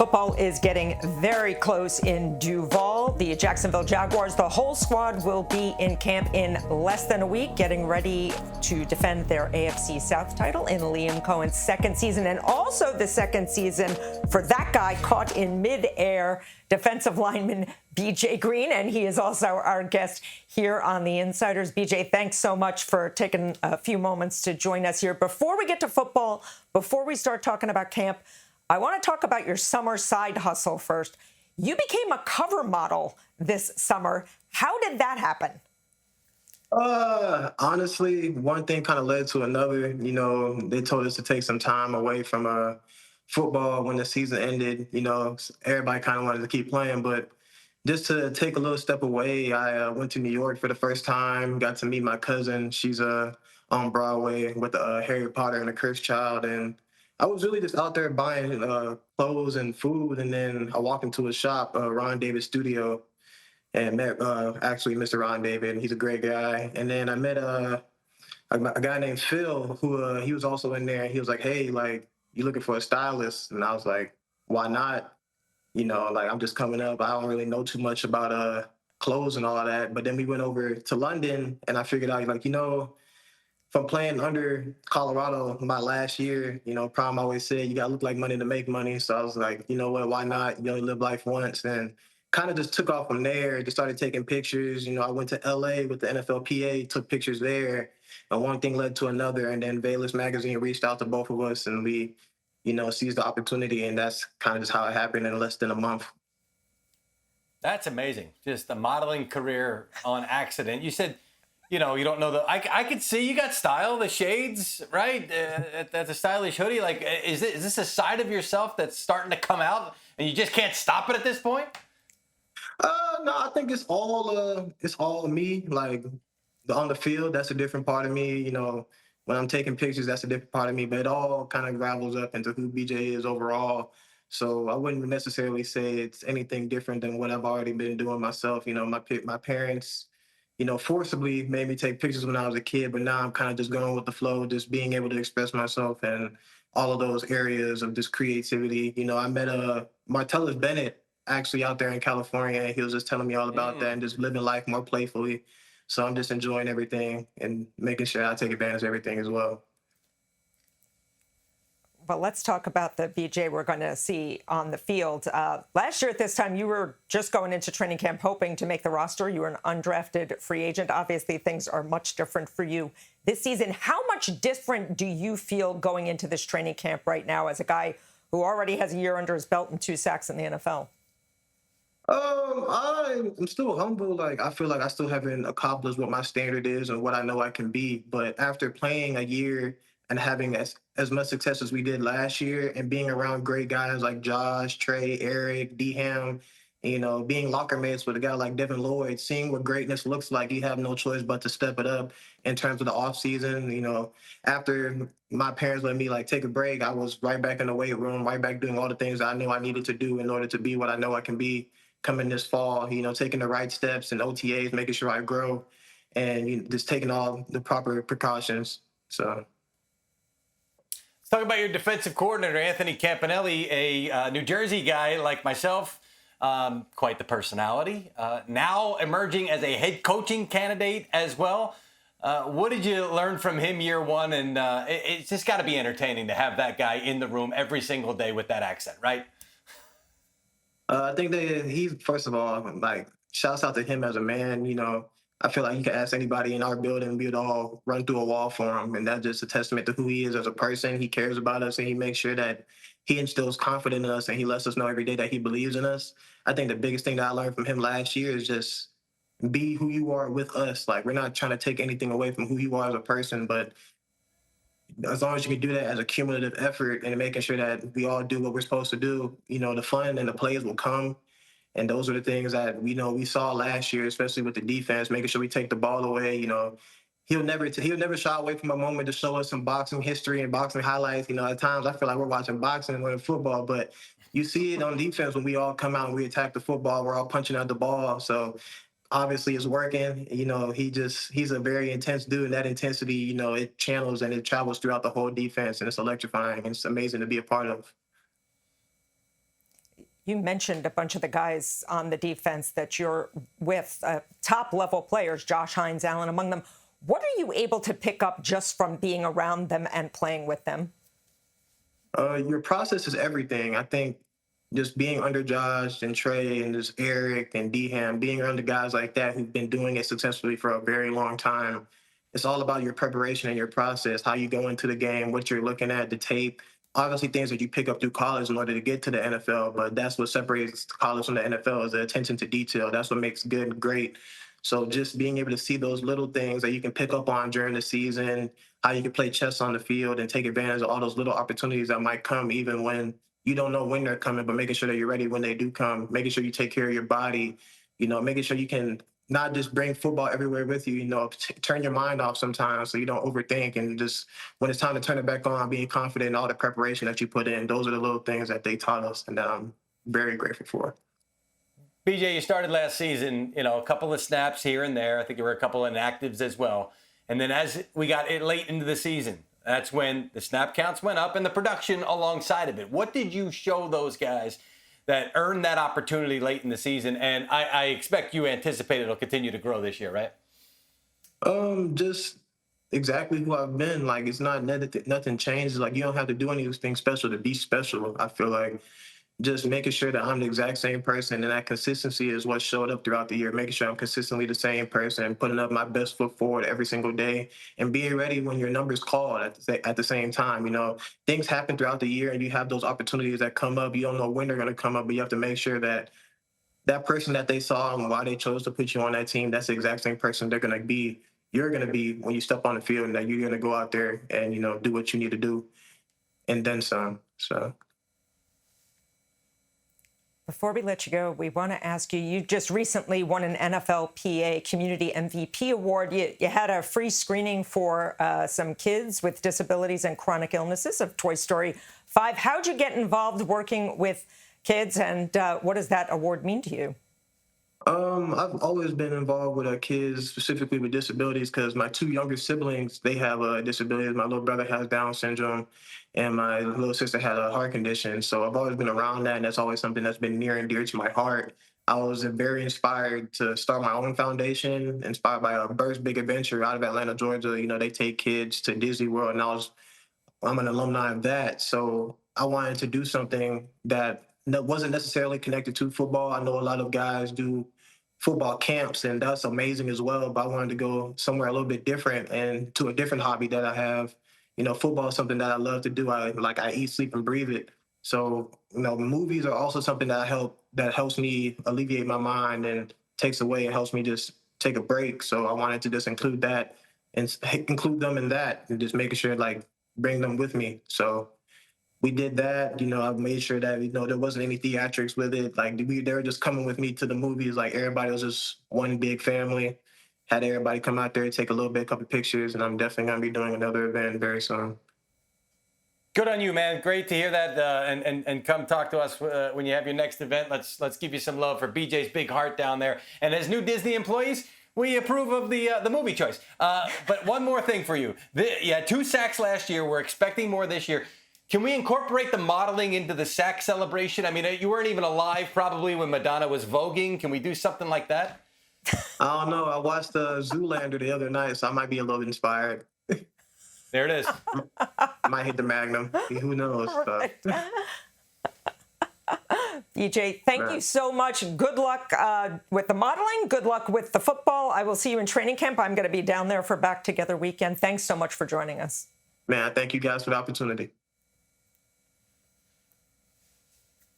Football is getting very close in Duval. The Jacksonville Jaguars, the whole squad will be in camp in less than a week, getting ready to defend their AFC South title in Liam Cohen's second season, and also the second season for that guy caught in midair, defensive lineman B.J. Green, and he is also our guest here on The Insiders. B.J., thanks so much for taking a few moments to join us here. Before we get to football, before we start talking about camp, I want to talk about your summer side hustle first. You became a cover model this summer. How did that happen? Honestly, one thing kind of led to another. You know, they told us to take some time away from football when the season ended. You know, everybody kind of wanted to keep playing, but just to take a little step away, I went to New York for the first time, got to meet my cousin. She's on Broadway with Harry Potter and the Cursed Child, and I was really just out there buying clothes and food, and then I walked into a shop, Ron David's studio, and met actually Mr. Ron David, and he's a great guy. And then I met a guy named Phil, who he was also in there, and he was like, "Hey, like, you looking for a stylist?" And I was like, "Why not? You know, like, I'm just coming up. I don't really know too much about clothes and all of that." But then we went over to London, and I figured out, like, you know, from playing under Colorado my last year, you know, Prime always said you got to look like money to make money. So I was like, you know what, why not? You only live life once. And kind of just took off from there, just started taking pictures. You know, I went to LA with the NFLPA, took pictures there. And one thing led to another. And then Vegas Magazine reached out to both of us, and we, you know, seized the opportunity. And that's kind of just how it happened in less than a month. That's amazing. Just a modeling career on accident. You said, you know, you don't know I could see you got style, the shades, right? That's a stylish hoodie. Like, is this a side of yourself that's starting to come out and you just can't stop it at this point? No, I think it's all me. Like, on the field, that's a different part of me. You know, when I'm taking pictures, that's a different part of me. But it all kind of gravels up into who BJ is overall. So I wouldn't necessarily say it's anything different than what I've already been doing myself. You know, my parents, you know, forcibly made me take pictures when I was a kid, but now I'm kind of just going with the flow, just being able to express myself and all of those areas of just creativity. You know, I met Martellus Bennett actually out there in California, and he was just telling me all about that and just living life more playfully. So I'm just enjoying everything and making sure I take advantage of everything as well. Well, let's talk about the BJ we're going to see on the field. Last year at this time, you were just going into training camp hoping to make the roster. You were an undrafted free agent. Obviously, things are much different for you this season. How much different do you feel going into this training camp right now as a guy who already has a year under his belt and 2 sacks in the NFL? I'm still humble. Like, I feel like I still haven't accomplished what my standard is and what I know I can be. But after playing a year and having as much success as we did last year, and being around great guys like Josh, Trey, Eric, D-Ham, you know, being locker mates with a guy like Devin Lloyd, seeing what greatness looks like, you have no choice but to step it up in terms of the off season. You know, after my parents let me like take a break, I was right back in the weight room, right back doing all the things I knew I needed to do in order to be what I know I can be coming this fall. You know, taking the right steps and OTAs, making sure I grow, and just taking all the proper precautions. So. Let's talk about your defensive coordinator, Anthony Campanelli, a New Jersey guy like myself, quite the personality, now emerging as a head coaching candidate as well. What did you learn from him year one? And it's just got to be entertaining to have that guy in the room every single day with that accent, right? I think that he's, first of all, like, shouts out to him as a man. You know, I feel like you can ask anybody in our building, we would all run through a wall for him. And that's just a testament to who he is as a person. He cares about us, and he makes sure that he instills confidence in us, and he lets us know every day that he believes in us. I think the biggest thing that I learned from him last year is just be who you are with us. Like, we're not trying to take anything away from who you are as a person, but as long as you can do that as a cumulative effort and making sure that we all do what we're supposed to do, you know, the fun and the plays will come. And those are the things that we saw last year, especially with the defense, making sure we take the ball away. You know, he'll never shy away from a moment to show us some boxing history and boxing highlights. You know, at times I feel like we're watching boxing and we're in football, but you see it on defense when we all come out and we attack the football. We're all punching out the ball. So obviously it's working. You know, he's a very intense dude, and that intensity, you know, it channels and it travels throughout the whole defense, and it's electrifying, and it's amazing to be a part of. You mentioned a bunch of the guys on the defense that you're with, top-level players, Josh Hines, Allen among them. What are you able to pick up just from being around them and playing with them? Your process is everything. I think just being under Josh and Trey and just Eric and Ham, being around the guys like that who've been doing it successfully for a very long time, it's all about your preparation and your process, how you go into the game, what you're looking at, the tape, obviously things that you pick up through college in order to get to the NFL. But that's what separates college from the NFL is the attention to detail. That's what makes good great. So just being able to see those little things that you can pick up on during the season, how you can play chess on the field and take advantage of all those little opportunities that might come even when you don't know when they're coming, but making sure that you're ready when they do come, making sure you take care of your body, making sure you can not just bring football everywhere with you, turn your mind off sometimes so you don't overthink and just when it's time to turn it back on, being confident in all the preparation that you put in. Those are the little things that they taught us and that I'm very grateful for. BJ, you started last season, a couple of snaps here and there. I think there were a couple of inactives as well. And then as we got it late into the season, that's when the snap counts went up and the production alongside of it. What did you show those guys that earned that opportunity late in the season? And I expect you anticipate it'll continue to grow this year, right? Just exactly who I've been. Like, it's not nothing changes. Like, you don't have to do anything special to be special. I feel like just making sure that I'm the exact same person, and that consistency is what showed up throughout the year, making sure I'm consistently the same person, putting up my best foot forward every single day, and being ready when your number's called at the same time. Things happen throughout the year, and you have those opportunities that come up. You don't know when they're going to come up, but you have to make sure that that person that they saw and why they chose to put you on that team, that's the exact same person you're going to be when you step on the field, and that you're going to go out there and, do what you need to do and then some. So. Before we let you go, we want to ask you, you just recently won an NFLPA Community MVP award. You had a free screening for some kids with disabilities and chronic illnesses of Toy Story 5. How'd you get involved working with kids, and what does that award mean to you? I've always been involved with kids specifically with disabilities because my two younger siblings, they have disabilities. My little brother has Down syndrome and my little sister had a heart condition. So I've always been around that, and that's always something that's been near and dear to my heart. I was very inspired to start my own foundation, inspired by a Burst Big Adventure out of Atlanta, Georgia. They take kids to Disney World, and I'm an alumni of that. So I wanted to do something that wasn't necessarily connected to football. I know a lot of guys do football camps, and that's amazing as well, but I wanted to go somewhere a little bit different and to a different hobby that I have. Football is something that I love to do. I eat, sleep, and breathe it. So, movies are also something that helps me alleviate my mind and takes away and helps me just take a break. So I wanted to just include that and include them in that and just making sure, bring them with me. So we did that. I made sure that, there wasn't any theatrics with it. They were just coming with me to the movies. Everybody was just one big family. Had everybody come out there, take a couple pictures, and I'm definitely going to be doing another event very soon. Good on you, man. Great to hear that, and come talk to us when you have your next event. Let's give you some love for BJ's big heart down there. And as new Disney employees, we approve of the movie choice. But one more thing for you. You had 2 sacks last year. We're expecting more this year. Can we incorporate the modeling into the sack celebration? I mean, you weren't even alive probably when Madonna was voguing. Can we do something like that? I don't know. I watched Zoolander the other night, so I might be a little inspired. There it is. I might hit the Magnum. Who knows? Right. BJ, thank you so much. Good luck with the modeling. Good luck with the football. I will see you in training camp. I'm going to be down there for Back Together weekend. Thanks so much for joining us. Man, thank you guys for the opportunity.